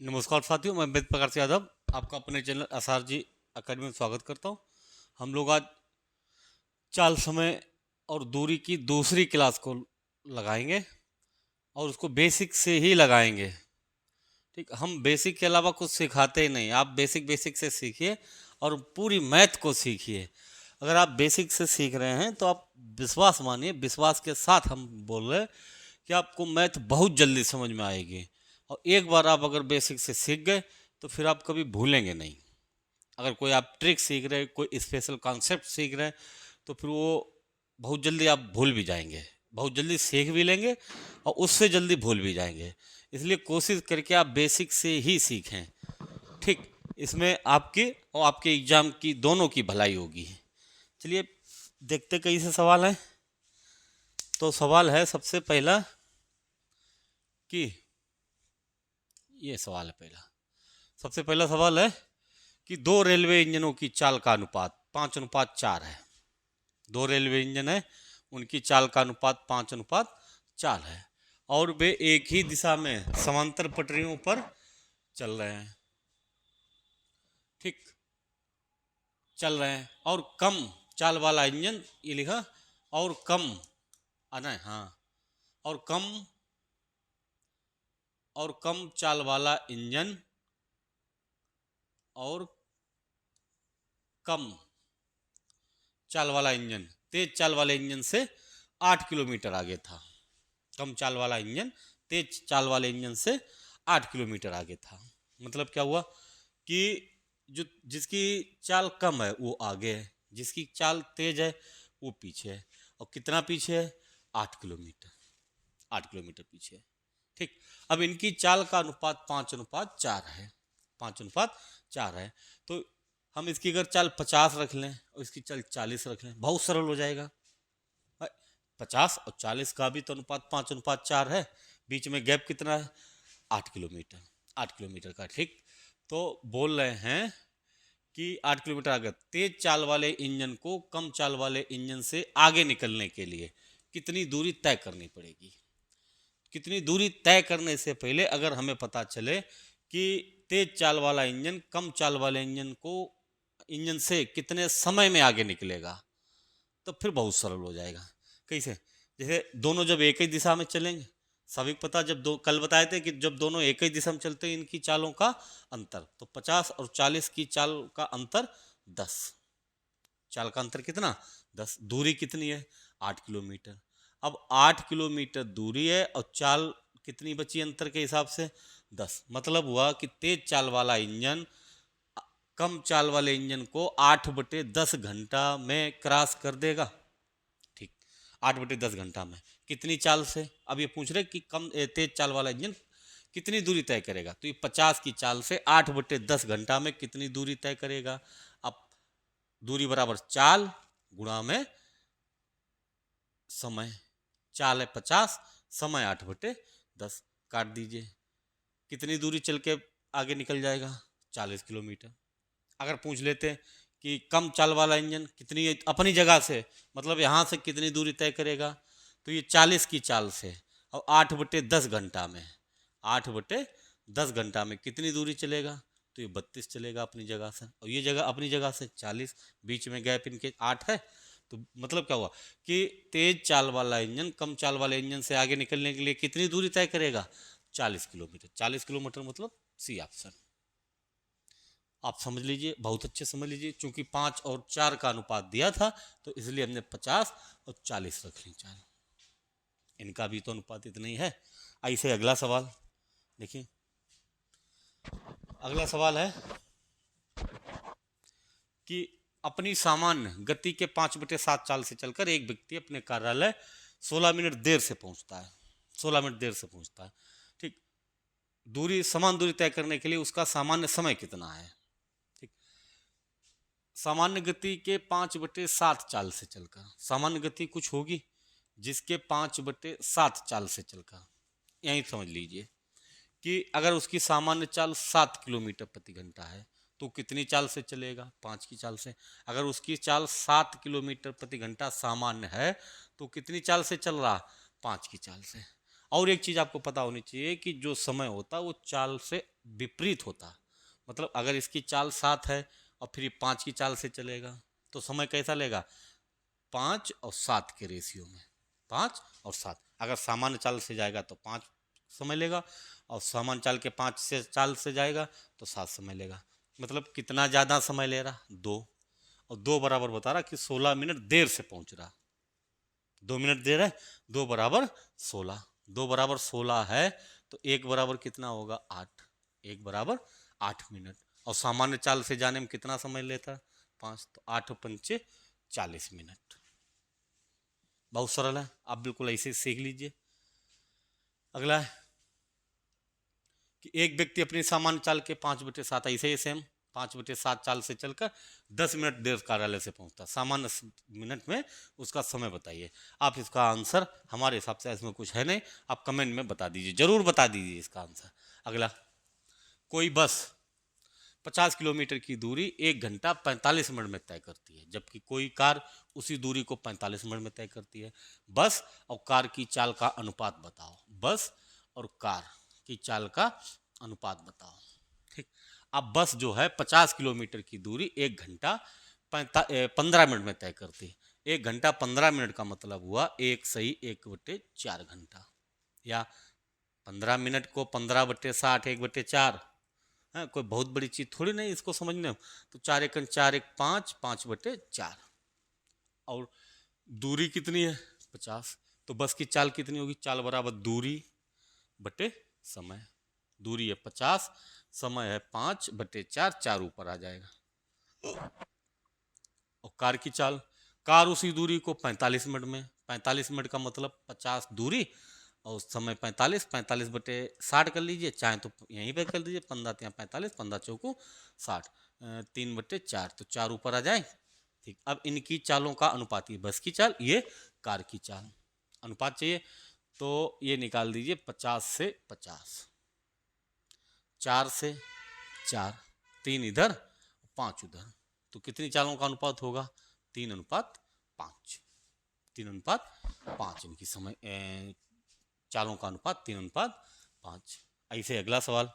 नमस्कार साथियों, मैं वेद प्रकाश यादव आपका अपने चैनल एसआर जी अकेडमी में स्वागत करता हूं। हम लोग आज चाल, समय और दूरी की दूसरी क्लास को लगाएंगे और उसको बेसिक से ही लगाएंगे। ठीक, हम बेसिक के अलावा कुछ सिखाते ही नहीं। आप बेसिक बेसिक से सीखिए और पूरी मैथ को सीखिए। अगर आप बेसिक से सीख रहे हैं तो आप विश्वास मानिए, विश्वास के साथ हम बोल रहे हैं कि आपको मैथ बहुत जल्दी समझ में आएगी। और एक बार आप अगर बेसिक से सीख गए तो फिर आप कभी भूलेंगे नहीं। अगर कोई आप ट्रिक सीख रहे हैं, कोई स्पेशल कॉन्सेप्ट सीख रहे हैं, तो फिर वो बहुत जल्दी आप भूल भी जाएंगे, बहुत जल्दी सीख भी लेंगे और उससे जल्दी भूल भी जाएंगे। इसलिए कोशिश करके आप बेसिक से ही सीखें। ठीक, इसमें आपकी और आपके एग्जाम की दोनों की भलाई होगी। चलिए देखते कई से सवाल हैं। तो सवाल है सबसे पहला कि ये सवाल है पहला। सबसे पहला सवाल है कि दो रेलवे इंजनों की चाल का अनुपात 5:4 है। दो रेलवे इंजन है, उनकी चाल का अनुपात 5:4 है और वे एक ही दिशा में समांतर पटरियों पर चल रहे हैं। ठीक, चल रहे हैं और कम चाल वाला इंजन, ये लिखा, और कम आना है, हाँ, और कम चाल वाला इंजन और कम चाल वाला इंजन तेज चाल वाले इंजन से 8 किलोमीटर आगे था। कम चाल वाला इंजन तेज चाल वाले इंजन से 8 किलोमीटर आगे था। मतलब क्या हुआ कि जो जिसकी चाल कम है वो आगे है, जिसकी चाल तेज है वो पीछे है। और कितना पीछे है? 8 किलोमीटर। 8 किलोमीटर पीछे है। ठीक, अब इनकी चाल का अनुपात 5:4 है। 5:4 है। तो हम इसकी अगर चाल 50 रख लें और इसकी चाल 40 रख लें, बहुत सरल हो जाएगा। 50 और 40 का भी तो अनुपात 5:4 है। बीच में गैप कितना है? 8 किलोमीटर। 8 किलोमीटर का। ठीक, तो बोल रहे हैं कि 8 किलोमीटर आगे तेज चाल वाले इंजन को कम चाल वाले इंजन से आगे निकलने के लिए कितनी दूरी तय करनी पड़ेगी। कितनी दूरी तय करने से पहले अगर हमें पता चले कि तेज चाल वाला इंजन कम चाल वाले इंजन से कितने समय में आगे निकलेगा, तो फिर बहुत सरल हो जाएगा। कैसे? जैसे दोनों जब एक ही दिशा में चलेंगे, सभी को पता, जब दो कल बताए थे कि जब दोनों एक ही दिशा में चलते हैं इनकी चालों का अंतर, तो 50 और 40 की चाल का अंतर 10। चाल का अंतर कितना? 10। दूरी कितनी है? 8 किलोमीटर। अब 8 किलोमीटर दूरी है और चाल कितनी बची अंतर के हिसाब से? 10। मतलब हुआ कि तेज चाल वाला इंजन कम चाल वाले इंजन को 8/10 घंटा में क्रॉस कर देगा। ठीक, 8/10 घंटा में कितनी चाल से? अब ये पूछ रहे कि तेज चाल वाला इंजन कितनी दूरी तय करेगा, तो ये 50 की चाल से 8/10 घंटा में कितनी दूरी तय करेगा। अब दूरी बराबर चाल गुणा में समय। चाल है 50, समय 8/10। काट दीजिए, कितनी दूरी चल के आगे निकल जाएगा? 40 किलोमीटर। अगर पूछ लेते कि कम चाल वाला इंजन कितनी अपनी जगह से, मतलब यहाँ से कितनी दूरी तय करेगा, तो ये 40 की चाल से और 8/10 घंटा में, 8/10 घंटा में कितनी दूरी चलेगा, तो ये 32 चलेगा अपनी जगह से, और ये जगह अपनी जगह से 40, बीच में गैप इनके 8 है। तो मतलब क्या हुआ कि तेज चाल वाला इंजन कम चाल वाले इंजन से आगे निकलने के लिए कितनी दूरी तय करेगा? 40 किलोमीटर। 40 किलोमीटर मतलब सी ऑप्शन। आप समझ लीजिए, बहुत अच्छे समझ लीजिए, क्योंकि 5 और 4 का अनुपात दिया था तो इसलिए हमने 50 और 40 रख ली चाल। इनका भी तो अनुपात इतना ही है। ऐसे अगला सवाल देखिए। अगला सवाल है कि अपनी सामान्य गति के 5/7 चाल से चलकर एक व्यक्ति अपने कार्यालय 16 मिनट देर से पहुंचता है। 16 मिनट देर से पहुंचता है। ठीक, दूरी, समान दूरी तय करने के लिए उसका सामान्य समय कितना है। ठीक, सामान्य गति के 5/7 चाल से चलकर, सामान्य गति कुछ होगी जिसके 5/7 चाल से चलकर, यही समझ लीजिए कि अगर उसकी सामान्य चाल 7 किलोमीटर प्रति घंटा है तो कितनी चाल से चलेगा? 5 की चाल से। अगर उसकी चाल 7 किलोमीटर प्रति घंटा सामान्य है तो कितनी चाल से चल रहा? 5 की चाल से। और एक चीज़ आपको पता होनी चाहिए कि जो समय होता है वो चाल से विपरीत होता। मतलब अगर इसकी चाल 7 है और फिर 5 की चाल से चलेगा तो समय कैसा लेगा, 5 और 7 के रेशियो में, 5 और 7। अगर सामान्य चाल से जाएगा तो 5 समय लेगा और सामान्य चाल के 5 से चाल से जाएगा तो 7 समय लेगा। मतलब कितना ज़्यादा समय ले रहा, 2। और 2 बराबर बता रहा कि 16 मिनट देर से पहुंच रहा। 2 मिनट देर है, 2 बराबर 16, 2 बराबर 16 है तो 1 बराबर कितना होगा, 8। 1 बराबर 8 मिनट। और सामान्य चाल से जाने में कितना समय लेता, 5, तो 8 पंचे 40 मिनट। बहुत सरल है, आप बिल्कुल ऐसे सीख लीजिए। अगला है कि एक व्यक्ति अपनी सामान्य चाल के 5/7, ऐसे ही सेम 5/7 चाल से चलकर 10 मिनट देर कार्यालय से पहुंचता। सामान्य मिनट में उसका समय बताइए। आप इसका आंसर, हमारे हिसाब से इसमें कुछ है नहीं, आप कमेंट में बता दीजिए, जरूर बता दीजिए इसका आंसर। अगला, कोई बस 50 किलोमीटर की दूरी 1 घंटा 45 मिनट में तय करती है, जबकि कोई कार उसी दूरी को 45 मिनट में तय करती है। बस और कार की चाल का अनुपात बताओ। बस और कार की चाल का अनुपात बताओ। ठीक, अब बस जो है 50 किलोमीटर की दूरी 1 घंटा 15 मिनट में तय करती है। 1 घंटा 15 मिनट का मतलब हुआ 1 सही 1/4 घंटा, या 15 मिनट को 15/60 1/4 है, कोई बहुत बड़ी चीज़ थोड़ी नहीं इसको समझने। तो 4 एकन 4 1 5, 5/4। और दूरी कितनी है, 50। तो बस की चाल कितनी होगी, चाल बराबर दूरी बटे समय। दूरी है 50, समय है 5/4, 4 ऊपर आ जाएगा। और कार की चाल, कार उसी दूरी को 45 मिनट में, 45 मिनट का मतलब 50 दूरी और समय 45, 45/60 कर लीजिए, चाहे तो यहीं पे कर लीजिए, 15 या 45, 15 चौको 60, 3/4, तो 4 ऊपर आ जाए। ठीक, अब इनकी चालों का अनुपात, ये बस की चाल, ये कार की चाल, अनुपात चाहिए तो ये निकाल दीजिए 50 से 50, 4 से 4, 3 इधर 5 उधर, तो कितनी चालों का अनुपात होगा, 3:5, 3:5। इनकी समय चालों का अनुपात 3:5। ऐसे अगला सवाल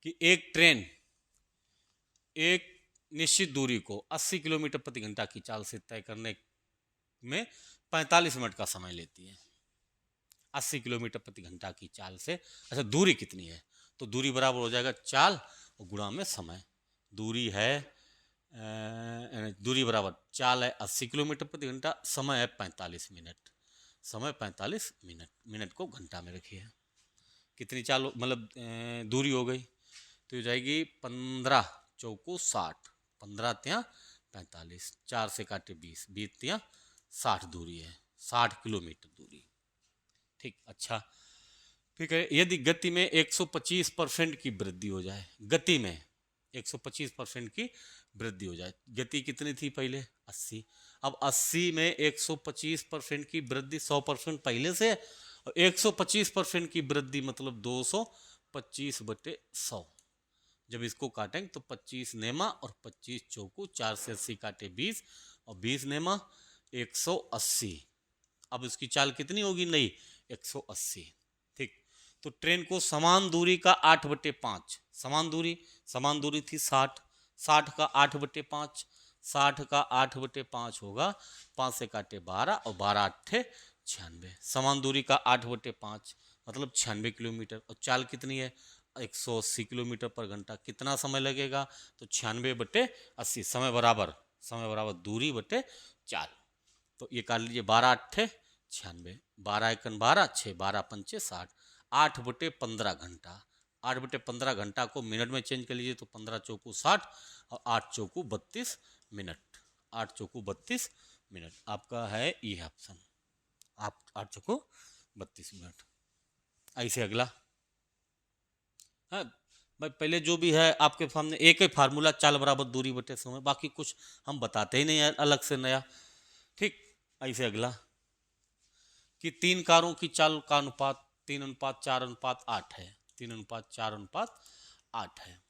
कि एक ट्रेन एक निश्चित दूरी को 80 किलोमीटर प्रति घंटा की चाल से तय करने में 45 मिनट का समय लेती है। 80 किलोमीटर प्रति घंटा की चाल से, अच्छा दूरी कितनी है, तो दूरी बराबर हो जाएगा चाल और गुणा में समय। दूरी है दूरी बराबर चाल है 80 किलोमीटर प्रति घंटा, समय है 45 मिनट, समय 45 मिनट, मिनट को घंटा में रखिए। कितनी चाल मतलब दूरी हो गई, तो हो जाएगी 15 चौको 60, 15 त्या 45, 4 से काटे 20, 20 त्या 60 दूरी है, 60 किलोमीटर दूरी। ठीक, अच्छा ठीक है। यदि गति में 125% की वृद्धि हो जाए, गति में 125% की वृद्धि हो जाए, गति कितनी थी पहले 80, अब 80 में 125% की वृद्धि, 100% पहले से, और 125% की वृद्धि मतलब 225/100। जब इसको काटेंगे तो 25 नेमा और 25 चौको, 4 से 80 काटे 20 और 20 नेमा 180। अब इसकी चाल कितनी होगी, नहीं 180। ठीक, तो ट्रेन को समान दूरी का 8/5, समान दूरी थी 60, 60 का 8/5, 60 का 8/5 होगा, 5 से काटे 12 और 12 8 96, समान दूरी का 8/5 मतलब 96 किलोमीटर। और चाल कितनी है, 180 किलोमीटर पर घंटा। कितना समय लगेगा, तो 96/80, समय बराबर दूरी बटे चाल। तो ये काट लीजिए, 12 8 96, 12 एकन 12, 6 12 पंचे 60, 8/15 घंटा। 8/15 घंटा को मिनट में चेंज कर लीजिए तो 15 चौको 60 और 8 चौको 32 मिनट, 8 चौको 32 मिनट आपका है ये ऑप्शन, आप 8 चौको 32 मिनट। ऐसे अगला, हाँ भाई पहले जो भी है आपके सामने एक ही फार्मूला, चाल बराबर दूरी बटे समय, बाकी कुछ हम बताते ही नहीं है अलग से नया। ठीक, ऐसे अगला कि 3 कारों की चाल का अनुपात 3:4:8 है, 3:4:8 है।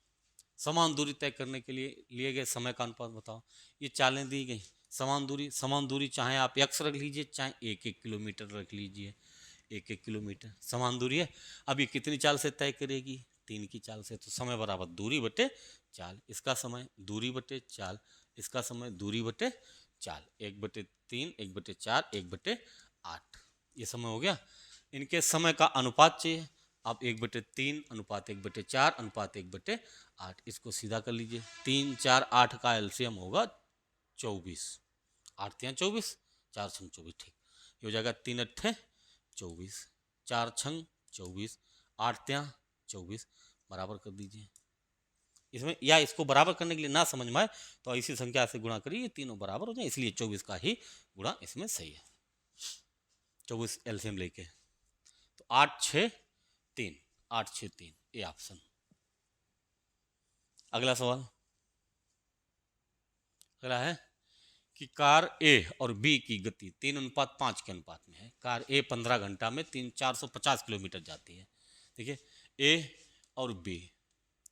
समान दूरी तय करने के लिए लिए गए समय का अनुपात बताओ। ये चालें दी गई, समान दूरी चाहे आप x रख लीजिए चाहे 1-1 किलोमीटर रख लीजिए, 1 किलोमीटर समान दूरी है। अब ये कितनी चाल से तय करेगी? 3 की चाल से। तो समय बराबर दूरी बटे चाल। इसका समय दूरी बटे चाल, इसका समय दूरी बटे चाल। 1/3, 1/4, 1/8 ये समय हो गया। इनके समय का अनुपात चाहिए। अब 1/3 अनुपात 1/4 अनुपात 1/8 इसको सीधा कर लीजिए। 3, 4, 8 का एलसीएम होगा 24। 8 या 24, 4 छंग 24, ठीक। ये हो जाएगा 3 अट्ठे 24, 4 छंग 24, 8 या 24 बराबर कर दीजिए। इसमें या इसको बराबर करने के लिए ना समझ में आए तो इसी संख्या से गुणा करिए, तीनों बराबर हो जाए, इसलिए 24 का ही गुणा इसमें सही है। 24 एलसीएम लेके तो 8, 6, 3, 8, 6, 3 ये ऑप्शन। अगला सवाल अगला है कि कार ए और बी की गति 3:5 के अनुपात में है। कार ए 15 घंटा में 450 किलोमीटर जाती है। देखिए ए और बी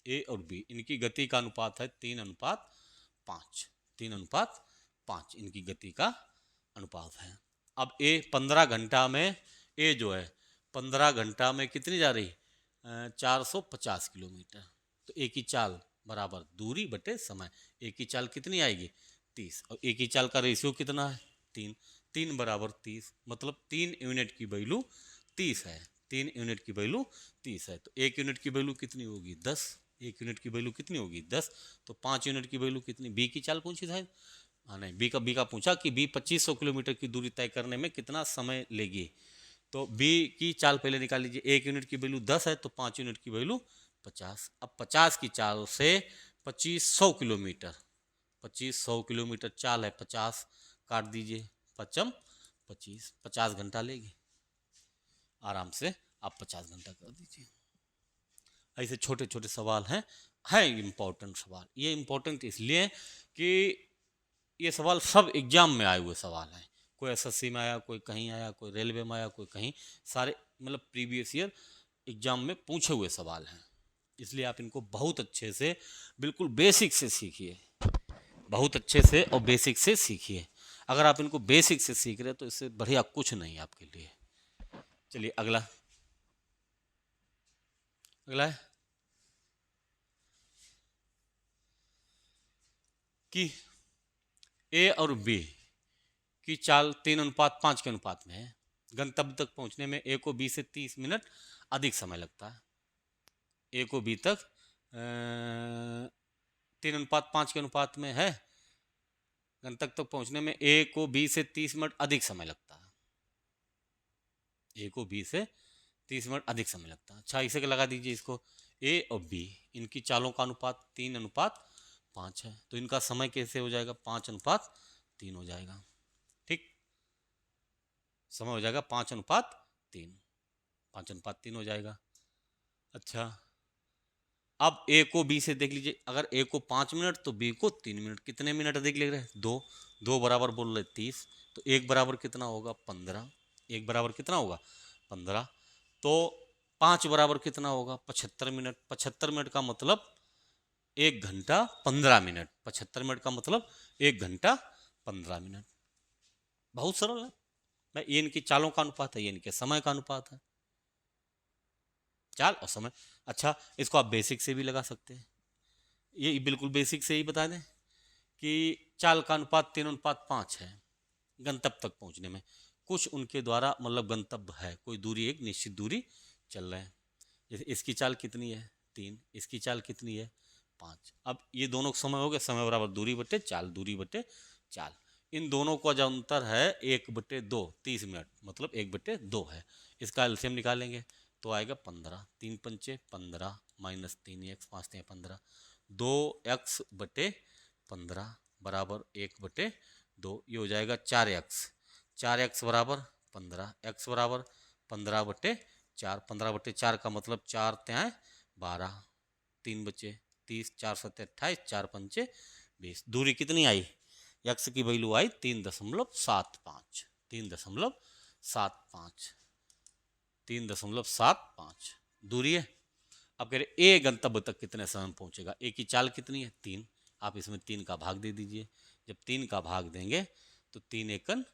इनकी गति का अनुपात है 3:5। 3:5 इनकी गति का अनुपात है। अब ए 15 घंटा में, ए जो है 15 घंटा में कितनी जा रही? 450 किलोमीटर। तो ए की चाल बराबर दूरी बटे समय। ए की चाल कितनी आएगी? 30। और ए की चाल का रेशियो कितना है? 3। 3 बराबर 30, मतलब 3 यूनिट की वैल्यू 30 है। 3 यूनिट की वैल्यू 30 है। तो 1 यूनिट की वैल्यू कितनी होगी? 10। 1 यूनिट की वैल्यू कितनी होगी? 10। तो 5 यूनिट की वैल्यू कितनी? बी की चाल पूछी था। हाँ नहीं, बी का पूछा कि बी 2500 किलोमीटर की दूरी तय करने में कितना समय लेगी। तो बी की चाल पहले निकाल लीजिए। 1 यूनिट की वैल्यू 10 है तो 5 यूनिट की वैल्यू 50। अब 50 की चाल से 2500 किलोमीटर, 2500 किलोमीटर चाल है, 50 काट दीजिए, 5 25, 50 घंटा लेगी। आराम से आप 50 घंटा कर दीजिए। ऐसे छोटे छोटे सवाल हैं, है इम्पोर्टेंट सवाल। ये इम्पोर्टेंट इसलिए कि ये सवाल सब एग्जाम में आए हुए सवाल हैं। कोई एसएससी में आया, कोई कहीं आया, कोई रेलवे में आया, कोई कहीं, सारे मतलब प्रीवियस ईयर एग्जाम में पूछे हुए सवाल हैं। इसलिए आप इनको बहुत अच्छे से, बिल्कुल बेसिक से सीखिए, बहुत अच्छे से और बेसिक से सीखिए। अगर आप इनको बेसिक से सीख रहे हैं तो इससे बढ़िया कुछ नहीं आपके लिए। चलिए अगला है कि ए और बी की चाल 3:5 के अनुपात में है। गंतव्य तक पहुंचने में ए को बी से 30 मिनट अधिक समय लगता है। ए को बी तक 3:5 के अनुपात में है। गंतव्य तक पहुंचने में ए को बी से 30 मिनट अधिक समय लगता है। ए को बी से 30 मिनट अधिक समय लगता है। अच्छा, इसे लगा दीजिए इसको। ए और बी इनकी चालों का अनुपात 3:5 है। तो इनका समय कैसे हो जाएगा? 5:3 हो जाएगा। ठीक, समय हो जाएगा 5:3, 5:3 हो जाएगा। अच्छा, अब ए को बी से देख लीजिए। अगर ए को 5 मिनट तो बी को 3 मिनट। कितने मिनट अधिक लग रहे हैं? 2। 2 बराबर बोल रहे 30, तो 1 बराबर कितना होगा? 15। 1 बराबर कितना होगा? 15। तो 5 बराबर कितना होगा? 75 मिनट। 75 मिनट का मतलब 1 घंटा 15 मिनट। 75 मिनट का मतलब 1 घंटा 15 मिनट। बहुत सरल है। मैं ये इनकी चालों का अनुपात है, ये इनके समय का अनुपात है। चाल और समय। अच्छा, इसको आप बेसिक से भी लगा सकते हैं। ये बिल्कुल बेसिक से ही बता दें कि चाल का अनुपात 3:5 है गंतव्य तक पहुंचने में। कुछ उनके द्वारा मतलब गंतव्य है, कोई दूरी, एक निश्चित दूरी चल रहे हैं। जैसे इसकी चाल कितनी है? 3। इसकी चाल कितनी है? 5। अब ये दोनों समय हो गए, समय बराबर दूरी बटे चाल, दूरी बटे चाल। इन दोनों का जो अंतर है 1/2, 30 मिनट, मतलब 1/2 है। इसका एलसीएम निकालेंगे तो आएगा 15। 3 पंचे 15 माइनस 3x, 5 3 15, 2x/15 बराबर 1/2। ये हो जाएगा 4x। 4x बराबर 15, x बराबर 15/4। 15/4 का मतलब 4 3 12, 3 बचे 30, 4 7 28, 4 पंचे 20। दूरी कितनी आई? x की वैल्यू आई 3.75। 3.75, 3.75 दूरी है। अब कह रहे ए गंतव्य तक कितने समय में पहुंचेगा? ए की चाल कितनी है? 3। आप इसमें 3 का भाग दे दीजिए। जब 3 का भाग देंगे तो 3 एकन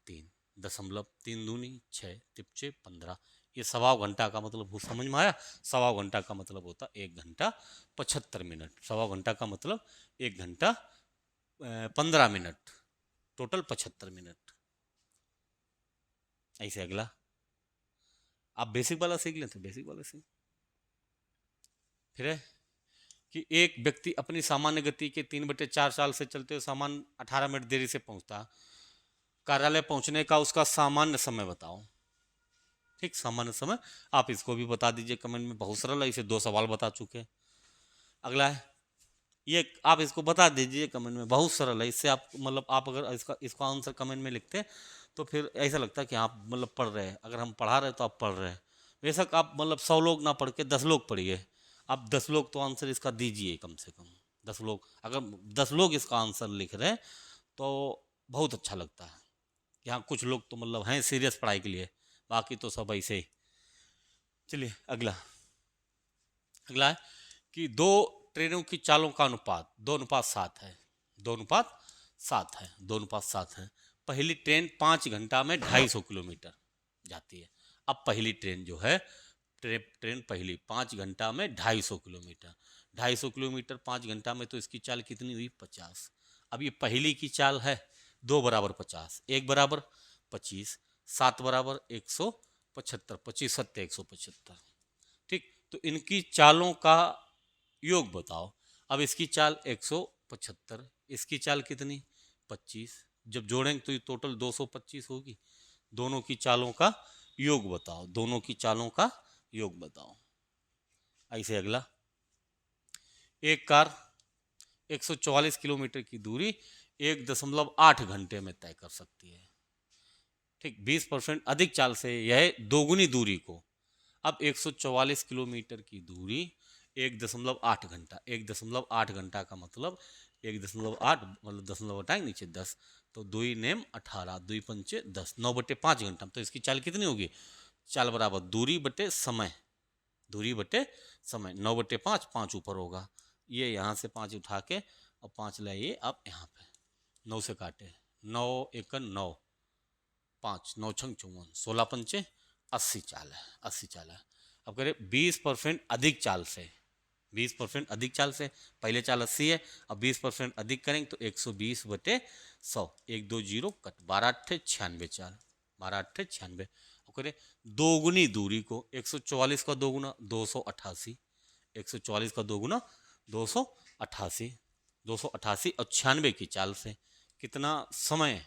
3, दशमलव, 3 दूनी 6, तिपचे 15। ये सवा घंटा का मतलब समझ में आया? सवा घंटा का मतलब होता 1 घंटा 75 मिनट। सवा घंटा का मतलब 1 घंटा 15 मिनट, टोटल 75 मिनट। ऐसे अगला आप बेसिक वाला सीख लेते, बेसिक वाला सीख। फिर है कि एक व्यक्ति अपनी सामान्य गति के 3/4 साल से चलते हुए सामान्य 18 मिनट देरी से पहुंचता, कार्यालय पहुंचने का उसका सामान्य समय बताओ। ठीक, सामान्य समय आप इसको भी बता दीजिए कमेंट में, बहुत सरल है, इसे 2 सवाल बता चुके हैं। अगला है ये, आप इसको बता दीजिए कमेंट में, बहुत सरल है। इससे आप मतलब आप अगर इसका आंसर कमेंट में लिखते हैं तो फिर ऐसा लगता है कि आप मतलब पढ़ रहे हैं, अगर हम पढ़ा रहे हैं तो आप पढ़ रहे हैं। बेशक आप मतलब 100 लोग ना पढ़ के 10 लोग पढ़िए, आप 10 लोग तो आंसर इसका दीजिए कम से कम। 10 लोग, अगर 10 लोग इसका आंसर लिख रहे हैं तो बहुत अच्छा लगता है। यहाँ कुछ लोग तो मतलब हैं सीरियस पढ़ाई के लिए, बाकी तो सब ऐसे ही। चलिए अगला, अगला है कि 2 ट्रेनों की चालों का अनुपात 2:7 है। 2:7 है, 2:7 है। पहली ट्रेन 5 घंटा में 250 किलोमीटर जाती है। अब पहली ट्रेन जो है, ट्रेन पहली 5 घंटा में 250 किलोमीटर, 250 किलोमीटर 5 घंटा में, तो इसकी चाल कितनी हुई? 50। अब ये पहली की चाल है 2 बराबर 50, 1 बराबर 25, 7 बराबर 175, 25 सत्ते 175। ठीक, तो इनकी चालों का योग बताओ। अब इसकी चाल 175, इसकी चाल कितनी? 25। जब जोड़ेंगे तो ये टोटल 225 होगी। दोनों की चालों का योग बताओ, दोनों की चालों का योग बताओ। ऐसे अगला, एक कार 144 किलोमीटर की दूरी 1.8 घंटे में तय कर सकती है। ठीक, 20% अधिक चाल से यह दोगुनी दूरी को, अब 144 किलोमीटर की दूरी 1.8 घंटा, 1.8 घंटा का मतलब 1.8 मतलब दशमलव हटाएंगे नीचे 10, तो 2 नेम 18, 2 पंचे 10, 9/5 घंटा। तो इसकी चाल कितनी होगी? चाल बराबर दूरी बटे समय, दूरी बटे समय, 9/5, 5 ऊपर होगा, ये यहाँ से 5 उठा के और 5 लाइए आप यहाँ पे, 9 से काटे, 9 1 9, 5 9 6 54, 16 पंचे 80 चाल है, 80 चाल है। अब करें 20% अधिक चाल से, 20% अधिक चाल से, पहले चाल 80 है, अब 20% अधिक करेंगे तो 120/100, 1 2 0 कट, 12 8 96 चाल, 12 8 96। अब करें दोगुनी दूरी को, 144 का दोगुना 288, 144 का दोगुना 288, 288 और 96 की चाल से कितना समय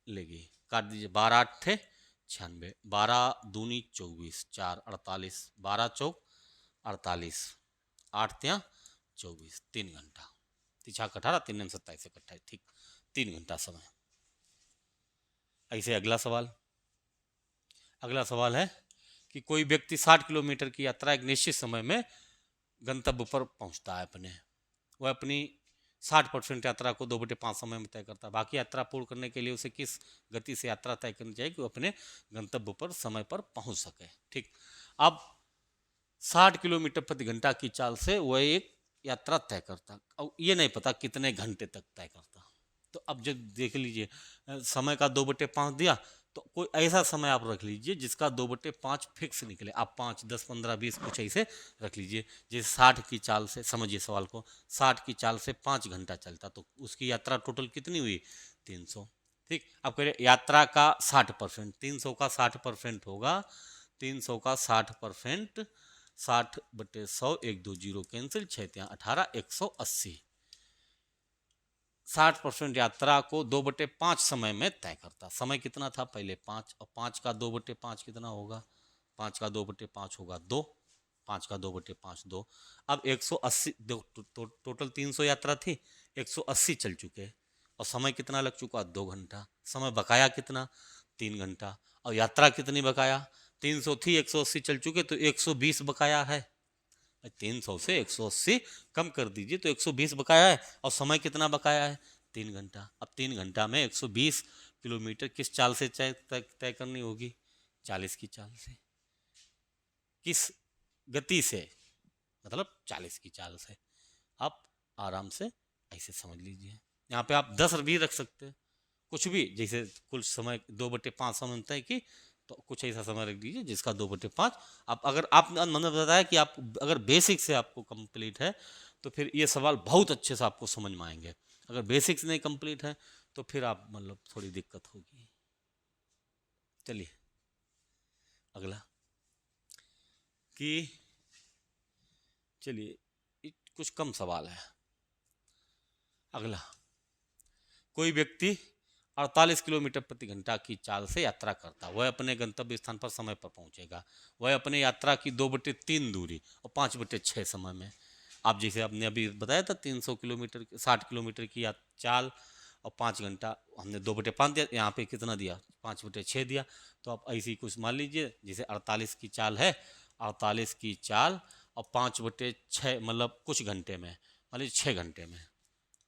लेगी? काट दीजिए, 12 8 96, 12 दूनी 24, 4 48, 12 चौक 48, 8 त्या 24, 3 घंटा, 3 18, 3 27 28, ठीक, 3 घंटा समय। ऐसे अगला सवाल, अगला सवाल है कि कोई व्यक्ति 60 किलोमीटर की यात्रा एक निश्चित समय में गंतव्य पर पहुंचता है अपने, वह अपनी 60% यात्रा को 2/5 समय में तय करता है। बाकी यात्रा पूर्ण करने के लिए उसे किस गति से यात्रा तय करनी चाहिए कि वो अपने गंतव्य पर समय पर पहुंच सके? ठीक, अब 60 किलोमीटर प्रति घंटा की चाल से वह एक यात्रा तय करता, और ये नहीं पता कितने घंटे तक तय करता। तो अब जब देख लीजिए समय का 2/5 दिया, तो कोई ऐसा समय आप रख लीजिए जिसका 2/5 फिक्स निकले। आप 5 10 15 20 कुछ ऐसे रख लीजिए। जैसे 60 की चाल से, समझिए सवाल को, 60 की चाल से 5 घंटा चलता तो उसकी यात्रा टोटल कितनी हुई? 300। ठीक, अब कह रहे यात्रा का 60%, 300 का 60% होगा, 300 का 60%, 60/100, 1 2 0 कैंसिल, 6 त्या 18, 180। 60% यात्रा को 2/5 समय में तय करता। समय कितना था पहले? 5, और 5 का 2/5 कितना होगा? 5 का 2/5 होगा 2, 5 का 2/5 2। अब 180, टोटल 300 यात्रा थी, 180 चल चुके, और समय कितना लग चुका? 2 घंटा। समय बकाया कितना? 3 घंटा। और यात्रा कितनी बकाया? 300 थी, 180 चल चुके, तो 120 बकाया है। 300 से 180 कम कर दीजिए तो 120 बकाया है, और समय कितना बकाया है? 3 घंटा। अब 3 घंटा में 120 किलोमीटर किस चाल से तय करनी होगी? 40 की चाल से। किस गति से? मतलब 40 की चाल से। आप आराम से ऐसे समझ लीजिए। यहाँ पे आप 10 भी रख सकते हैं, कुछ भी, जैसे कुल समय 2/5 समय तय की, तो कुछ ऐसा समय रख दीजिए जिसका 2/5। अब अगर आप मैंने बताया कि आप अगर बेसिक से आपको कंप्लीट है तो फिर ये सवाल बहुत अच्छे से आपको समझ में आएंगे। अगर बेसिक्स नहीं कंप्लीट है तो फिर आप मतलब थोड़ी दिक्कत होगी। चलिए अगला कि चलिए कुछ कम सवाल है। अगला, कोई व्यक्ति 48 किलोमीटर प्रति घंटा की चाल से यात्रा करता, वह अपने गंतव्य स्थान पर समय पर पहुंचेगा। वह अपने यात्रा की 2/3 दूरी और 5/6 समय में, आप जैसे आपने अभी बताया था 300 किलोमीटर 60 किलोमीटर की चाल और 5 घंटा, हमने 2/5 दिया, यहाँ पे कितना दिया 5/6 दिया। तो आप ऐसी कुछ मान लीजिए, जैसे 48 की चाल है, 48 की चाल और 5/6 मतलब कुछ घंटे में, मान लीजिए 6 घंटे में,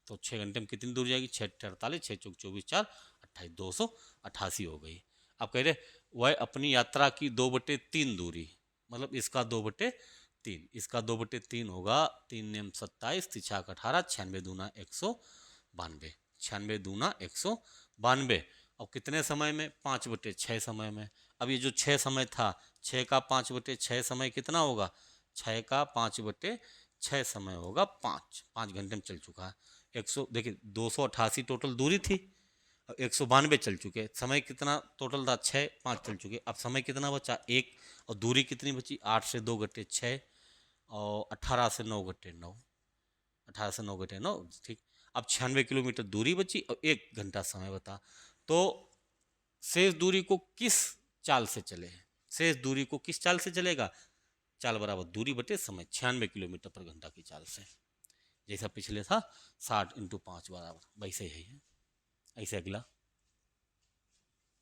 तो 6 घंटे में कितनी दूर जाएगी, 6×48, 6×4 = 4, 28, 288 हो गई। अब कह रहे वह अपनी यात्रा की 2/3 दूरी, मतलब इसका 2/3, इसका 2/3 होगा, 3×9 = 27, 3×6 = 18, 96×2 = 192, 96×2 = 192। और कितने समय में, 5/6 समय में। अब ये जो 6 समय था, 6 का 5/6 समय कितना होगा, 6 का 5/6 समय होगा 5 घंटे में चल चुका है। 100 देखिए 288 टोटल दूरी थी, 192 चल चुके, समय कितना टोटल था 6, 5 चल चुके। अब समय कितना बचा 1, और दूरी कितनी बची 8 से 2/6 और 18 से 9/9, 18 से 9/9, ठीक। अब 96 किलोमीटर दूरी बची और 1 घंटा समय बता। तो शेष दूरी को किस चाल से चले, शेष दूरी को किस चाल से चलेगा, चाल बराबर दूरी बटे समय, 96 किलोमीटर पर घंटा की चाल से, जैसा पिछले था 60×5 बराबर वैसे ही है। ऐसे अगला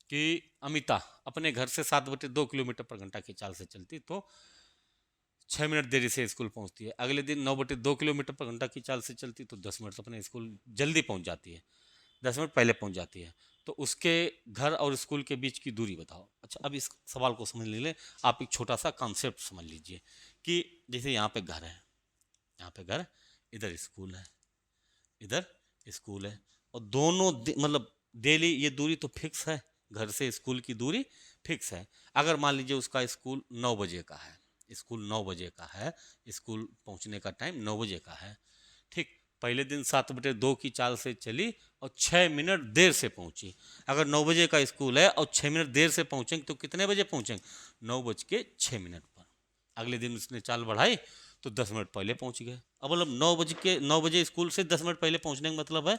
कि अमिता अपने घर से 7/2 किलोमीटर पर घंटा की चाल से चलती तो 6 मिनट देरी से स्कूल पहुंचती है। अगले दिन 9/2 किलोमीटर पर घंटा की चाल से चलती तो 10 मिनट अपने स्कूल जल्दी पहुंच जाती है, 10 मिनट पहले पहुंच जाती है। तो उसके घर और स्कूल के बीच की दूरी बताओ। अच्छा, अब इस सवाल को समझ लीजिए, आप एक छोटा सा कॉन्सेप्ट समझ लीजिए कि जैसे यहाँ पे घर है, यहाँ पे घर, इधर स्कूल है, इधर स्कूल है, और दोनों मतलब डेली ये दूरी तो फिक्स है, घर से स्कूल की दूरी फिक्स है। अगर मान लीजिए उसका स्कूल 9 बजे का है, स्कूल 9 बजे का है, स्कूल पहुंचने का टाइम 9 बजे का है, ठीक। पहले दिन 7/2 की चाल से चली और 6 मिनट देर से पहुंची। अगर 9 बजे का स्कूल है और 6 मिनट देर से पहुंचेंगे तो कितने बजे पहुंचेंगे, 9:06 पर। अगले दिन उसने चाल बढ़ाई तो 10 मिनट पहले पहुंच गए। अब मतलब 9 बजे स्कूल से 10 मिनट पहले पहुंचने का मतलब है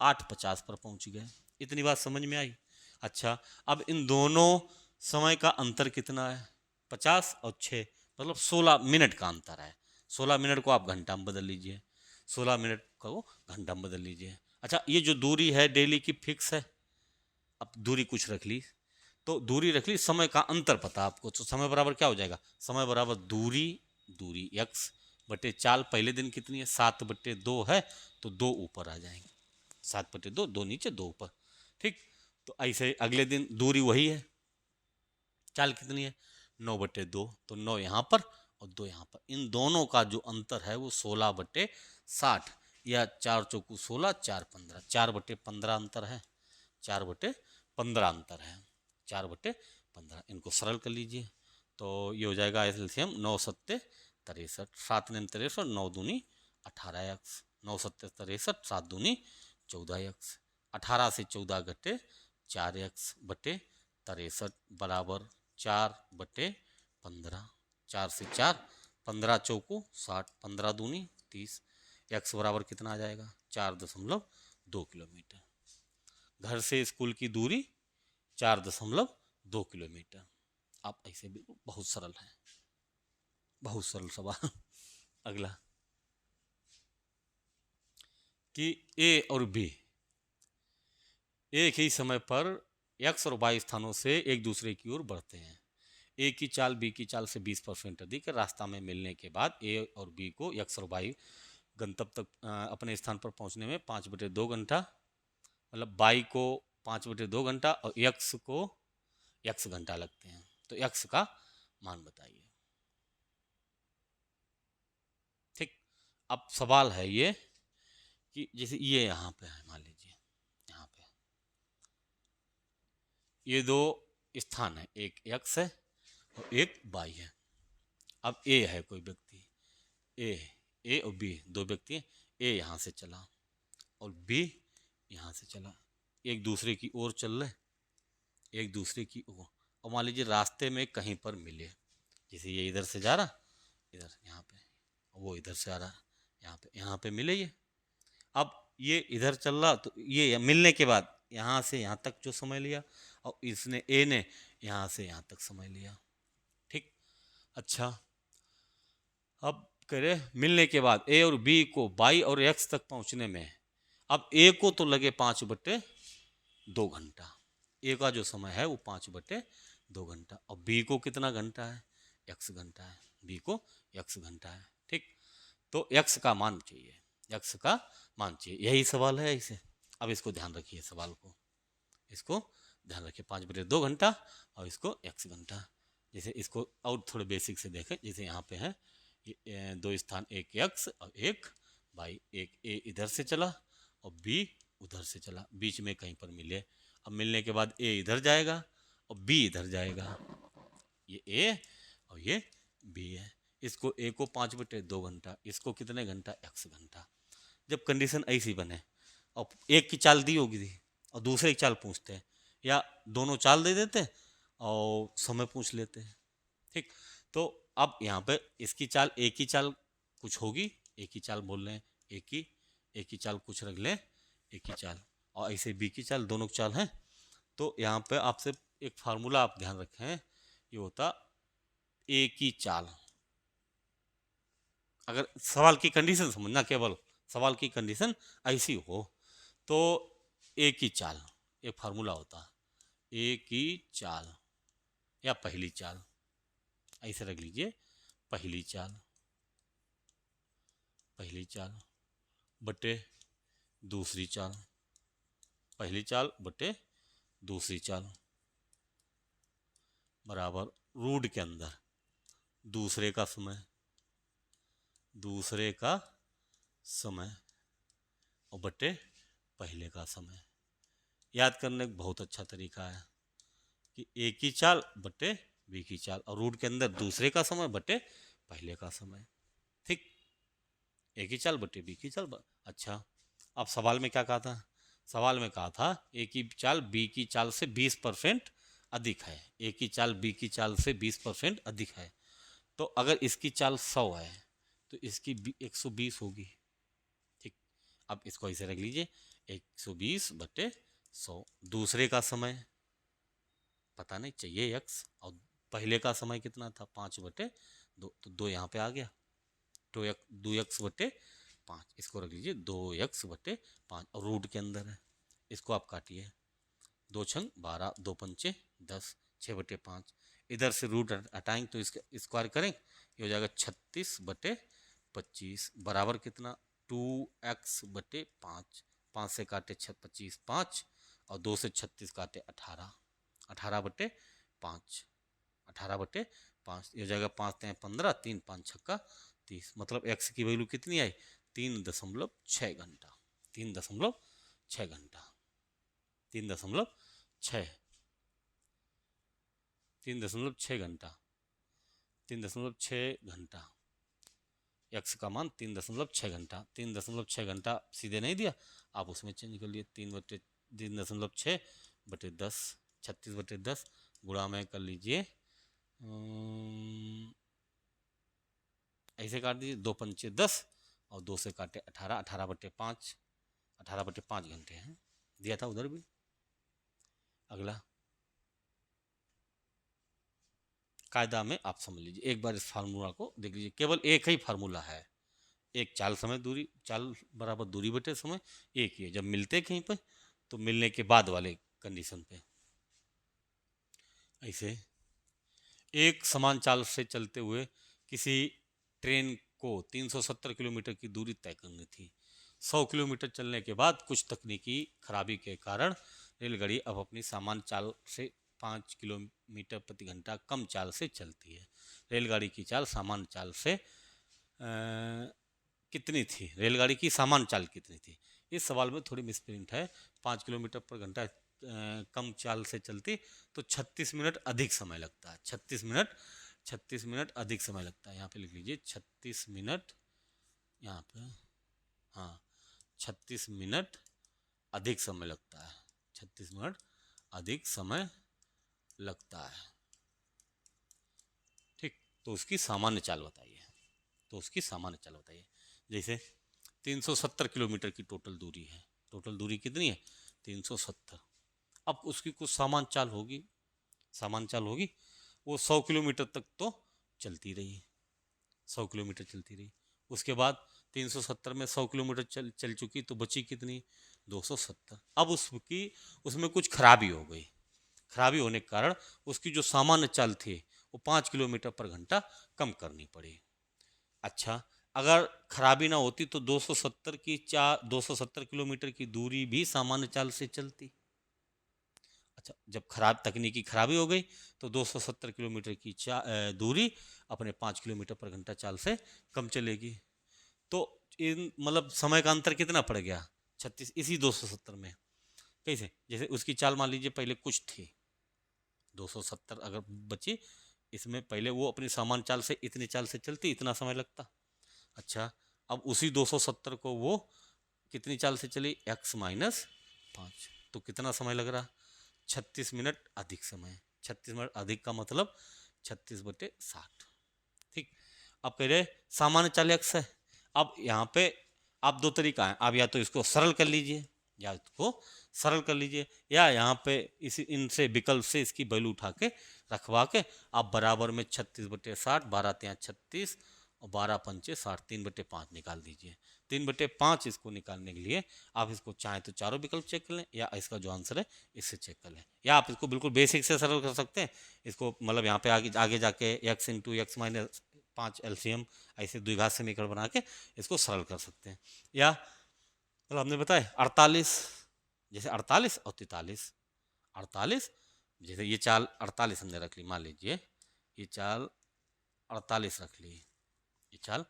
8:50 पर पहुंच गए। इतनी बात समझ में आई। अच्छा, अब इन दोनों समय का अंतर कितना है, 50 और 6, मतलब 16 मिनट का अंतर है। 16 मिनट को आप घंटा में बदल लीजिए, 16 मिनट को घंटा में बदल लीजिए। अच्छा, ये जो दूरी है डेली की फिक्स है, अब दूरी कुछ रख ली, तो दूरी रख ली, समय का अंतर पता आपको, तो समय बराबर क्या हो जाएगा, समय बराबर दूरी, दूरी x बटे चाल, पहले दिन कितनी है 7/2 है, तो 2 ऊपर आ जाएंगे, 7/2, 2 नीचे 2 ऊपर, ठीक। तो ऐसे अगले दिन दूरी वही है, चाल कितनी है 9/2, तो 9 यहाँ पर और 2 यहाँ पर, इन दोनों का जो अंतर है वो 16/60, या 4×4 = 16, 4×15, 4/15 अंतर है, 4/15 अंतर है, 4/15। इनको सरल कर लीजिए तो ये हो जाएगा एलसीएम 9×7 = 63, 7×9 = 9 दूनी 18x, 9×7 = 63, 7 दूनी 14x, 18 से 14 घटे 4x बटे 63 बराबर 4/15, 4 से 4, 15 चौको 60, 15 दूनी 30, x बराबर कितना आ जाएगा 4.2 किलोमीटर। घर से स्कूल की दूरी 4.2 किलोमीटर। आप ऐसे भी बहुत सरल है, बहुत सरल सवाल। अगला कि ए और बी एक ही समय पर x और y स्थानों से एक दूसरे की ओर बढ़ते हैं। ए की चाल बी की चाल से 20% अधिक है। रास्ता में मिलने के बाद ए और बी को x और y गंतव्य तक अपने स्थान पर पहुंचने में 5/2 घंटा, मतलब y को 5/2 घंटा और x को x घंटा लगते हैं। तो x का मान बताइए, ठीक। अब सवाल है ये कि जैसे ये यहाँ पे है, मान लीजिए यहाँ पे ये दो स्थान है, एक एक्स है और एक वाई है। अब ए है कोई व्यक्ति, ए और बी दो व्यक्ति हैं। ए यहाँ से चला और बी यहाँ से चला, एक दूसरे की ओर चल रहे, एक दूसरे की ओर। और मान लीजिए रास्ते में कहीं पर मिले, जैसे ये इधर से जा रहा, इधर यहाँ पे, वो इधर से आ रहा, यहाँ पे मिले ये। अब ये इधर चल रहा, तो ये मिलने के बाद यहाँ से यहाँ तक जो समय लिया, और इसने ए ने यहाँ से यहाँ तक समय लिया। ठीक, अच्छा, अब कह रहे मिलने के बाद ए और बी को वाई और एक्स तक पहुँचने में, अब ए को तो लगे 5/2 घंटा, ए का जो समय है वो 5/2 घंटा, और बी को कितना घंटा है, एक्स घंटा है, बी को एक्स घंटा है। ठीक, तो एक्स का मान चाहिए, एक्स का मान चाहिए, यही सवाल है इसे। अब इसको ध्यान रखिए, सवाल को इसको ध्यान रखिए, 5/2 घंटा और इसको एक्स घंटा। जैसे इसको और थोड़े बेसिक से देखें, जैसे यहाँ पे है दो स्थान, एक एक्स और एक वाई, एक ए इधर से चला और बी उधर से चला, बीच में कहीं पर मिले। अब मिलने के बाद ए इधर जाएगा और बी इधर जाएगा, ये ए और ये बी है। इसको ए को 5/2 घंटा, इसको कितने घंटा, एक्स घंटा। जब कंडीशन ऐसी बने और एक की चाल दी होगी थी और दूसरे की चाल पूछते हैं, या दोनों चाल दे देते हैं और समय पूछ लेते हैं। ठीक, तो अब यहाँ पे इसकी चाल, एक ही चाल कुछ होगी, एक ही चाल बोल रहे हैं, एक ही चाल कुछ रख लें, एक ही चाल, और ऐसे बी की चाल, दोनों की चाल है। तो यहाँ पे आपसे एक फार्मूला आप ध्यान रखें, ये होता ए की चाल। अगर सवाल की कंडीशन समझना, केवल सवाल की कंडीशन ऐसी हो तो ए की चाल, एक फार्मूला होता है ए की चाल या पहली चाल, ऐसे रख लीजिए, पहली चाल बटे दूसरी चाल, पहली चाल बटे दूसरी चाल बराबर रूट के अंदर दूसरे का समय और बटे पहले का समय। याद करने का बहुत अच्छा तरीका है कि ए की चाल बटे बी की चाल और रूट के अंदर दूसरे का समय बटे पहले का समय। ठीक, ए की चाल बटे बी की चाल अच्छा, अब सवाल में क्या कहा था, सवाल में कहा था ए की चाल बी की चाल से 20% अधिक है, ए की चाल बी की चाल से 20% अधिक है। तो अगर इसकी चाल 100 है तो इसकी 120 होगी। ठीक, अब इसको ऐसे रख लीजिए, 120/100। दूसरे का समय पता नहीं चाहिए एक्स, और पहले का समय कितना था, 5/2, तो 2 यहाँ पे आ गया, 2x/5, इसको रख लीजिए 2x/5, और रूट के अंदर है, इसको आप काटिए, 2 छंग 12, 2 पंचे 10, 6/5, इधर से रूट हटाएंगे तो इसका स्क्वायर करें, ये हो जाएगा 36/25 बराबर कितना, 2x/5, 5 से काटे 25 5, और 2 से 36 काटे 18, 18/5, 18/5, ये हो जाएगा 5 3 15, 3 5 6 30, मतलब x की वैल्यू कितनी आई, 3.6 घंटा, 3.6 घंटा, 3.6 घंटा, 3.6 घंटा, एक्स का मान 3.6 घंटा, 3.6 घंटा सीधे नहीं दिया, आप उसमें चेंज कर लिए, 3/6/10, 36/10 गुणा में कर लीजिए, ऐसे काट दीजिए, 2 पंचे 10 और 2 से काटे 18, 18/5, 18/5 घंटे हैं, दिया था उधर भी। अगला कायदा में आप समझ लीजिए, एक बार इस फार्मूला को देख लीजिए, केवल एक ही फार्मूला है, एक चाल समय दूरी, चाल बराबर दूरी बटे समय, एक ही है। जब मिलते कहीं पर तो मिलने के बाद वाले कंडीशन पे, ऐसे एक समान चाल से चलते हुए किसी ट्रेन को 370 किलोमीटर की दूरी तय करनी थी। 100 किलोमीटर चलने के बाद कुछ तकनीकी खराबी के कारण रेलगाड़ी अब अपनी सामान्य चाल से 5 किलोमीटर प्रति घंटा कम चाल से चलती है। रेलगाड़ी की चाल सामान्य चाल से कितनी थी, रेलगाड़ी की सामान्य चाल कितनी थी। इस सवाल में थोड़ी मिसप्रिंट है, 5 किलोमीटर पर घंटा कम चाल से चलती तो 36 मिनट अधिक समय लगता है। 36 मिनट अधिक समय लगता है। यहाँ पे लिख लीजिए 36 मिनट, यहाँ पे हाँ 36 मिनट अधिक समय लगता है। 36 मिनट अधिक समय लगता है। ठीक, तो उसकी सामान्य चाल बताइए। जैसे 370 किलोमीटर की टोटल दूरी है। टोटल दूरी कितनी है? 370। अब उसकी कुछ सामान्य चाल होगी। वो 100 किलोमीटर तक तो चलती रही। 100 किलोमीटर चलती रही। उसके बाद 370 में 100 किलोमीटर चल चुकी तो बची कितनी? 270। अब उसमें कुछ खराबी हो गई। खराबी होने के कारण उसकी जो सामान्य चाल थी वो 5 किलोमीटर पर घंटा कम करनी पड़ी। अच्छा, अगर खराबी ना होती तो 270 किलोमीटर की दूरी भी सामान्य चाल से चलती। अच्छा, जब तकनीकी खराबी हो गई तो 270 किलोमीटर की दूरी अपने 5 किलोमीटर पर घंटा चाल से कम चलेगी। तो इन मतलब समय का अंतर कितना पड़ गया? 36 इसी 270 में। कैसे? जैसे उसकी चाल मान लीजिए पहले कुछ थी 270 अगर बची, इसमें पहले वो अपनी सामान्य चाल से इतनी चाल से चलती, इतना समय लगता। अच्छा, अब उसी 270 को वो कितनी चाल से चली? x minus 5। तो कितना समय लग रहा? 36 मिनट अधिक समय। 36 मिनट अधिक का मतलब 36/60। ठीक, अब कह रहे सामान्य चाल x है। अब यहाँ पे आप दो तरीका है, आप या तो इसको सरल कर लीजिए या यहाँ पे इनसे विकल्प से इसकी वैल्यू उठा के रखवा के आप बराबर में 36/60, 12 तिया 36 और 12 पंचे 60, 3/5 निकाल दीजिए। 3/5 इसको निकालने के लिए आप इसको चाहें तो चारों विकल्प चेक कर लें या इसका जो आंसर है इससे चेक कर लें, या आप इसको बिल्कुल बेसिक से सरल कर सकते हैं। इसको मतलब यहाँ पे आगे जाके x into x minus 5 LCM ऐसे द्विघात समीकरण बना के इसको सरल कर सकते हैं। या मतलब हमने बताया 48, जैसे 48 और 43। 48 जैसे ये चाल 48 हमने रख ली, मान लीजिए ये चाल 48 रख ली। ये चाल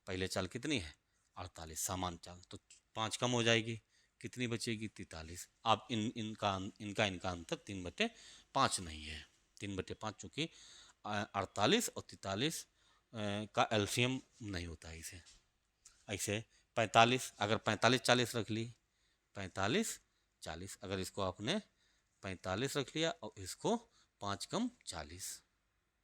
पहले चाल कितनी है? 48 सामान्य चाल, तो 5 कम हो जाएगी, कितनी बचेगी? 43। अब इनका अंतर 3/5 नहीं है। 3/5 चूँकि 48 और 43 का एलसीएम नहीं होता है इसे। ऐसे 45, अगर 45 40 रख ली, 45 40, अगर इसको आपने 45 रख लिया और इसको 5 कम 40,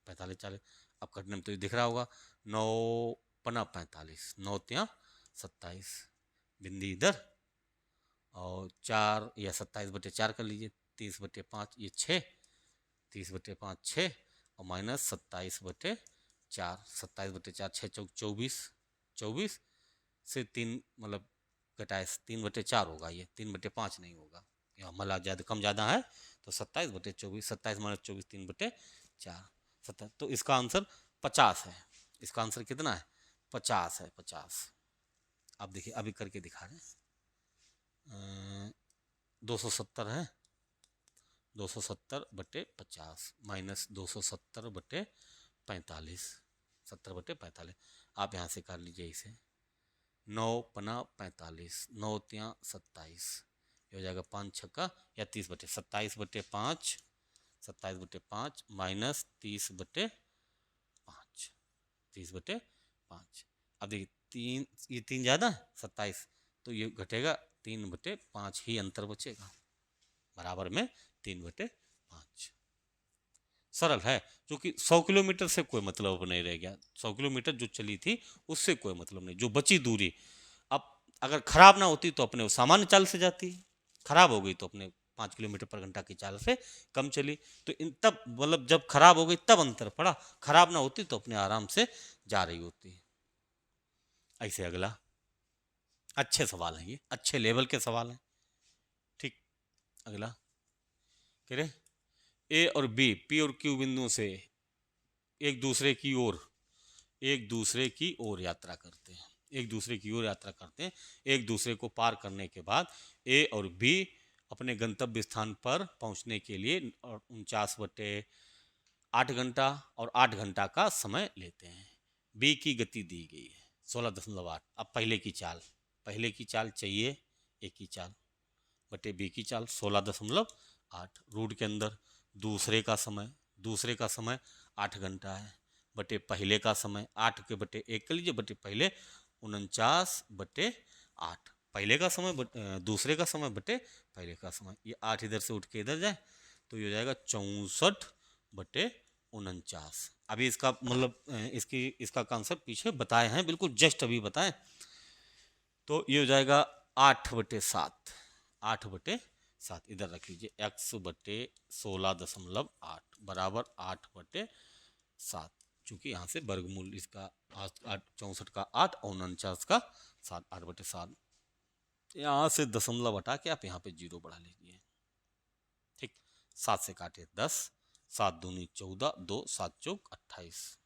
45 40। अब कटने में तो ये दिख रहा होगा, 9 पना 45, 9 तिया 27, बिंदी इधर और 4 या 27/4 कर लीजिए, 30/5 ये 6, 30/5 6 और माइनस 27/4, 27/4 6 चौक 24, 24 से 3 मतलब घटाए 3/4 होगा, ये 3/5 नहीं होगा। यहाँ मतलब ज़्यादा कम ज़्यादा है तो 27/24, 27 माइनस 24 3/4, 70। तो इसका आंसर 50 है। इसका आंसर कितना है? 50 है, 50। आप देखिए अभी करके दिखा रहे हैं। 270 है, 270/50 माइनस 270/45, 70/45। आप यहाँ से कर लीजिए इसे, 9 पना 45, 9 तिया 27, ये हो जाएगा 5 छक्का या 30/27/5, 27/5 माइनस 30/5, 30/5। अब देखिए 3, ये 3 ज़्यादा 27, तो ये घटेगा 3/5 ही अंतर बचेगा, बराबर में 3/5। सरल है, क्योंकि 100 किलोमीटर से कोई मतलब नहीं रह गया। 100 किलोमीटर जो चली थी उससे कोई मतलब नहीं, जो बची दूरी अब अगर खराब ना होती तो अपने सामान्य चाल से जाती, खराब हो गई तो अपने 5 किलोमीटर पर घंटा की चाल से कम चली। तो इन तब मतलब जब खराब हो गई तब अंतर पड़ा, खराब ना होती तो अपने आराम से जा रही होती। ऐसे अगला अच्छे सवाल हैं, ये अच्छे लेवल के सवाल हैं। ठीक, अगला कह रहे ए और बी, पी और क्यू बिंदुओं से एक दूसरे की ओर यात्रा करते हैं। एक दूसरे को पार करने के बाद ए और बी अपने गंतव्य स्थान पर पहुंचने के लिए 49/8 घंटा और 8 घंटा का समय लेते हैं। बी की गति दी गई है 16.8। अब पहले की चाल चाहिए, ए की चाल बटे बी की चाल 16.8 8 रूट के अंदर दूसरे का समय 8 घंटा है, बटे पहले का समय 8 के बटे 1 कर लीजिए, बटे पहले 49/8। पहले का समय दूसरे का समय बटे पहले का समय, ये 8 इधर से उठ के इधर जाए तो ये हो जाएगा 64/49। अभी इसका मतलब इसका कॉन्सेप्ट पीछे बताए हैं, बिल्कुल जस्ट अभी बताएं। तो ये हो जाएगा 8/7, 8/7 इधर रख लीजिए, x/16.8 बराबर 8/7, चूंकि यहाँ से वर्गमूल इसका 64 का 8 और 49 का 7, 8/7। यहाँ से दशमलव हटा के आप यहाँ पे 0 बढ़ा लीजिए। ठीक, 7 से काटे 10, 7 दूनी 14, 2 7 चौक 28।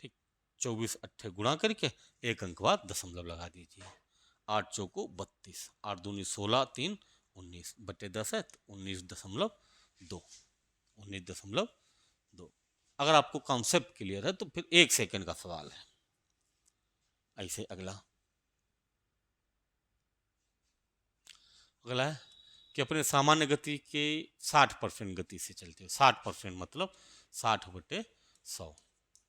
ठीक, 24 अट्ठे गुणा करके एक अंक बाद दशमलव लगा दीजिए। 8 चौको 32, 8 दूनी 16, 3 19 बटे 10 है तो 19.2, 19.2। अगर आपको कॉन्सेप्ट क्लियर है तो फिर 1 सेकंड का सवाल है। ऐसे अगला है कि अपने सामान्य गति के 60% गति से चलते हो। 60% मतलब 60/100,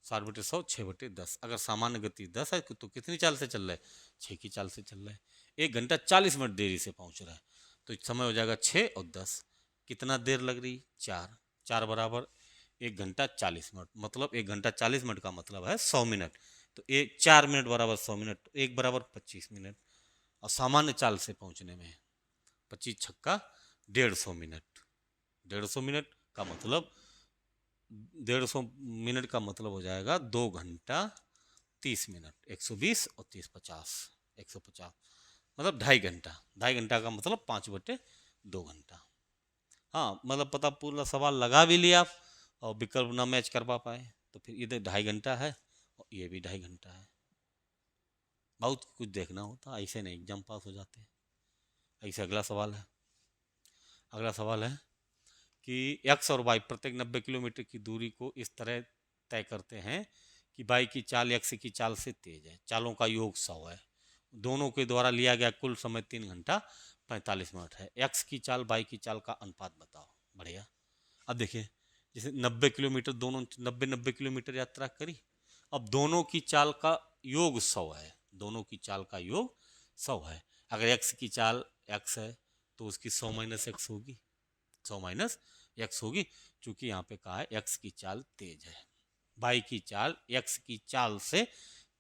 60/100 6/10। अगर सामान्य गति 10 है तो कितनी चाल से चल रहा है? 6 की चाल से चल रहा है। 1 घंटा 40 मिनट देरी से पहुंच रहा है तो समय हो जाएगा 6 और 10। कितना देर लग रही? 4। 4 बराबर 1 घंटा 40 मिनट, मतलब 1 घंटा 40 मिनट का मतलब है 100 मिनट। तो 4 मिनट बराबर 100 मिनट, तो 1 बराबर 25 मिनट। और सामान्य चाल से पहुंचने में 25 छक्का 150 मिनट। 150 मिनट का मतलब 150 मिनट का मतलब हो जाएगा 2 घंटा 30 मिनट। 120 और 30 50, 150 मतलब 2.5 घंटा। 2.5 घंटा का मतलब 5/2 घंटा। हाँ, मतलब पता पूरा सवाल लगा भी लिया आप और विकल्प ना मैच कर पाए तो फिर इधर 2.5 घंटा है और ये भी 2.5 घंटा है। बहुत कुछ देखना होता, ऐसे नहीं एग्जाम पास हो जाते। ऐसे अगला सवाल है। अगला सवाल है कि एक्स और वाई प्रत्येक 90 किलोमीटर की दूरी को इस तरह तय करते हैं कि वाई की चाल एक्स की चाल से तेज है। चालों का योग 100 है। दोनों के द्वारा लिया गया कुल समय 3 घंटा 45 मिनट है। एक्स की चाल वाई की चाल का अनुपात बताओ। बढ़िया। अब देखिए, जैसे 90 किलोमीटर, दोनों 90 किलोमीटर यात्रा करी। अब दोनों की चाल का योग 100 है। दोनों की चाल का योग 100 है। अगर एक्स की चाल एक्स है तो उसकी 100 माइनस एक्स होगी, 100 माइनस एक्स होगी, क्योंकि यहाँ पे कहा है एक्स की चाल तेज है। वाई की चाल एक्स की चाल से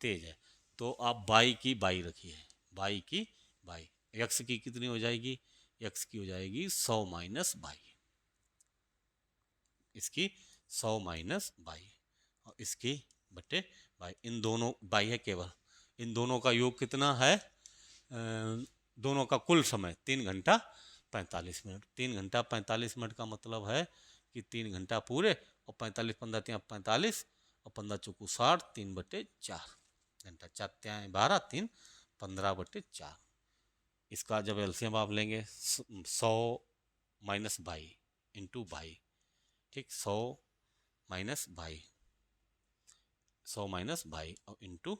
तेज है तो आप वाई की बाई रखिए। वाई की बाई, एक्स की कितनी हो जाएगी? एक्स की हो जाएगी 100 माइनस बाई, इसकी 100 माइनस बाई और इसकी बटे बाई। इन दोनों बाई है केवल, इन दोनों का योग कितना है? दोनों का कुल समय 3 घंटा 45 मिनट। 3 घंटा 45 मिनट का मतलब है कि 3 घंटा पूरे और 45 15 3 45 और 15 चौकू 60, 3/4 घंटा। 4 3 12, 3 15/4। इसका जब एलसीएम आप लेंगे 100 माइनस बाई इंटू बाई। ठीक, 100 माइनस बाई, 100 माइनस बाई और इंटू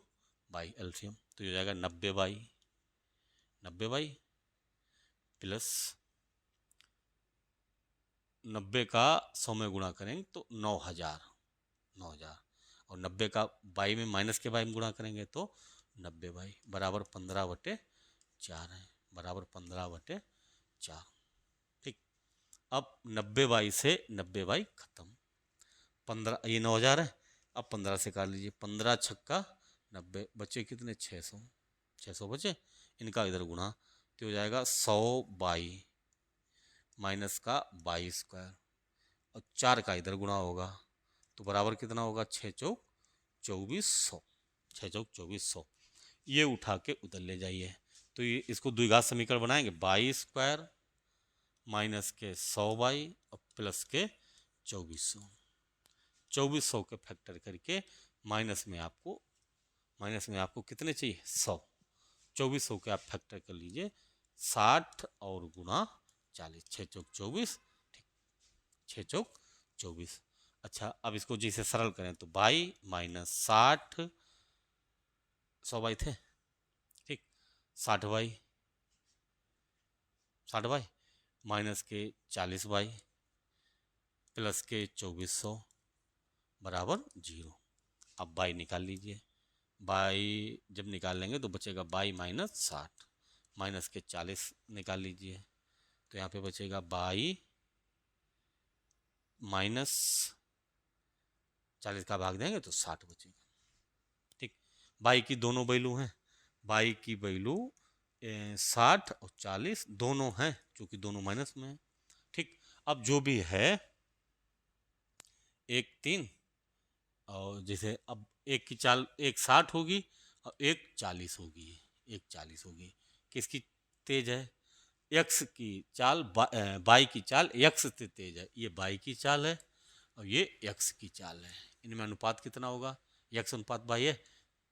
बाई एलसीएम तो ये हो जाएगा 90/, 90/, प्लस 90 का 100 में गुणा करेंगे तो 9000, 9000 और 90 का बाई में माइनस के बाई में गुणा करेंगे तो 90/, बराबर 15/4 है, बराबर 15/4। ठीक, अब 90/, से 90/, खत्म। 15, ये 9000 है, अब 15 से काट लीजिए। 15 छक्का 90, बचे कितने? 600, 600 बचे। इनका इधर गुणा तो हो जाएगा 100/, माइनस का 22² और 4 का इधर गुणा होगा तो बराबर कितना होगा? 6 चौक 2400, 6 चौक 2400। ये उठा के उधर ले जाइए तो ये इसको द्विघात समीकरण बनाएंगे। 22² माइनस के 100/, और प्लस के 2400। 2400 के फैक्टर करके माइनस में आपको कितने चाहिए? 100। 2400 के आप फैक्टर कर लीजिए, 60 और गुणा 40, 6 चौक 24। ठीक, 6 चौक 24। अच्छा, अब इसको जैसे सरल करें तो 22 माइनस 60, 100/, थे। ठीक, 60/, 60/, माइनस के 40y प्लस के 2400 बराबर 0। अब y निकाल लीजिए। y जब निकाल लेंगे तो बचेगा y माइनस 60, माइनस के 40 निकाल लीजिए तो यहाँ पे बचेगा y माइनस 40 का भाग देंगे तो 60 बचेगा। ठीक, y की दोनों वैल्यू हैं, y की वैल्यू 60 और 40 दोनों हैं, क्योंकि दोनों माइनस में है। ठीक, अब जो भी है 1 3 और जैसे अब एक की चाल, एक 60 होगी और एक 40 होगी, एक 40 होगी। किसकी तेज है? यक्स की चाल, बाई की चाल यक्स से तेज है। ये बाई की चाल है और ये यक्स की चाल है। इनमें अनुपात कितना होगा? यक्स अनुपात बाई है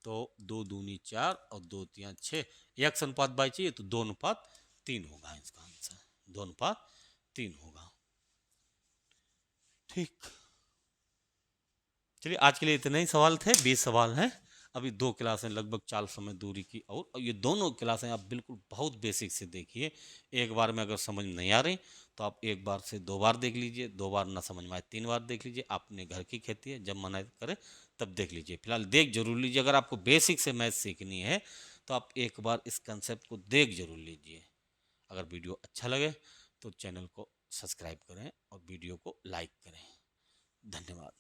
तो 2 दूनी 4 और 2 तिया 6। यक्स अनुपात बाई चाहिए तो 2 अनुपात 3 होगा इसका आंसर, 2 अनुपात 3 होगा। ठीक, चलिए आज के लिए इतने ही सवाल थे, 20 सवाल हैं। अभी 2 क्लासें लगभग 4 समय दूरी की, और ये दोनों क्लासें आप बिल्कुल बहुत बेसिक से देखिए। एक बार में अगर समझ नहीं आ रही तो आप एक बार से 2 बार देख लीजिए, 2 बार ना समझ में आए 3 बार देख लीजिए। आपने घर की खेती है, जब मन करे तब देख लीजिए। फिलहाल देख जरूर लीजिए। अगर आपको बेसिक से मैथ सीखनी है तो आप एक बार इस कंसेप्ट को देख जरूर लीजिए। अगर वीडियो अच्छा लगे तो चैनल को सब्सक्राइब करें और वीडियो को लाइक करें। धन्यवाद।